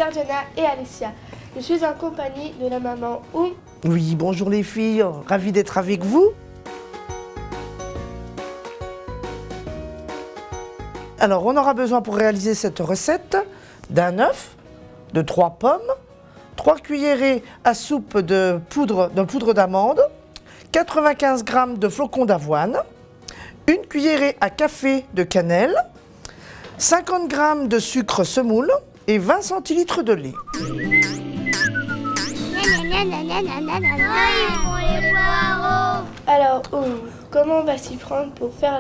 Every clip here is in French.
Georgiana et Alicia. Je suis en compagnie de la maman Oum. Oui, bonjour les filles, ravie d'être avec vous. Alors, on aura besoin pour réaliser cette recette d'un œuf, de 3 pommes, 3 cuillerées à soupe de poudre d'amande, 95 g de flocons d'avoine, 1 cuillerée à café de cannelle, 50 g de sucre semoule et 20 centilitres de lait. Alors Oum, comment on va s'y prendre pour faire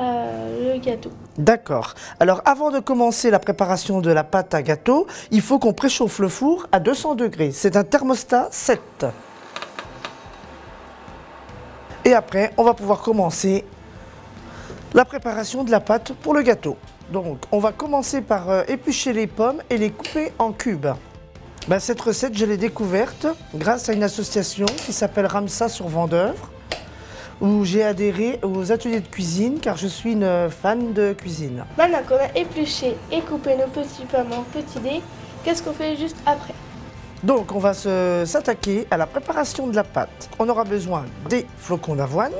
le gâteau? D'accord. Alors avant de commencer la préparation de la pâte à gâteau, il faut qu'on préchauffe le four à 200 degrés. C'est un thermostat 7. Et après, on va pouvoir commencer la préparation de la pâte pour le gâteau. Donc, on va commencer par éplucher les pommes et les couper en cubes. Cette recette, je l'ai découverte grâce à une association qui s'appelle Ramsa sur Vendeuvre, où j'ai adhéré aux ateliers de cuisine car je suis une fan de cuisine. Maintenant qu'on a épluché et coupé nos petits pommes en petits dés, qu'est-ce qu'on fait juste après? Donc on va s'attaquer à la préparation de la pâte. On aura besoin des flocons d'avoine.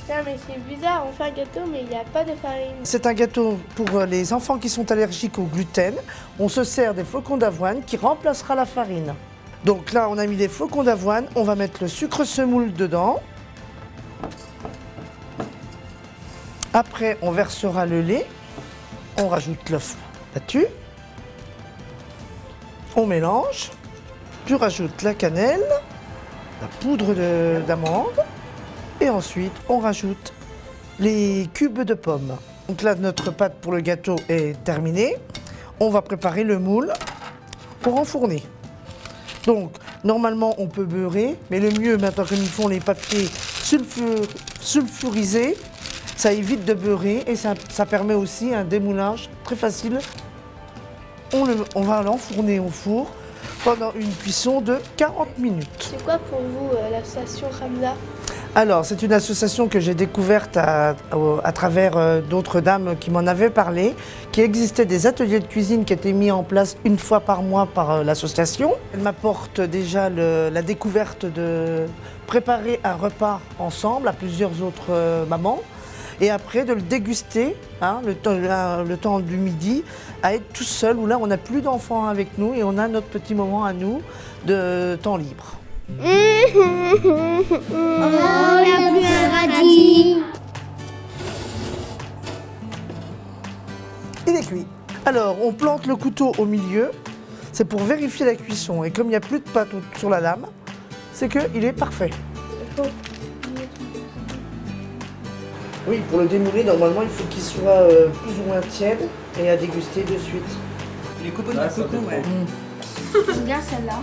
Tiens, mais c'est bizarre, on fait un gâteau mais il n'y a pas de farine. C'est un gâteau pour les enfants qui sont allergiques au gluten. On se sert des flocons d'avoine qui remplacera la farine. Donc là on a mis les flocons d'avoine, on va mettre le sucre semoule dedans. Après, on versera le lait, on rajoute l'œuf battu, on mélange, puis on rajoute la cannelle, la poudre d'amande, et ensuite on rajoute les cubes de pommes. Donc là, notre pâte pour le gâteau est terminée. On va préparer le moule pour enfourner. Donc, normalement, on peut beurrer, mais le mieux, maintenant que nous font les papiers sulfurisés, ça évite de beurrer et ça permet aussi un démoulage très facile. On va l'enfourner au four pendant une cuisson de 40 minutes. C'est quoi pour vous l'association Ramsa? Alors, c'est une association que j'ai découverte à travers d'autres dames qui m'en avaient parlé, qui existait des ateliers de cuisine qui étaient mis en place une fois par mois par l'association. Elle m'apporte déjà la découverte de préparer un repas ensemble à plusieurs autres mamans. Et après de le déguster, le temps du midi, à être tout seul, où là on n'a plus d'enfants avec nous et on a notre petit moment à nous de temps libre. Oh, la plus radis. Il est cuit. Alors on plante le couteau au milieu, c'est pour vérifier la cuisson. Et comme il n'y a plus de pâte sur la lame, c'est qu'il est parfait. Oui, pour le démouler, normalement, il faut qu'il soit plus ou moins tiède et à déguster de suite. Les copeaux de coco, ouais. J'aime bien celle-là.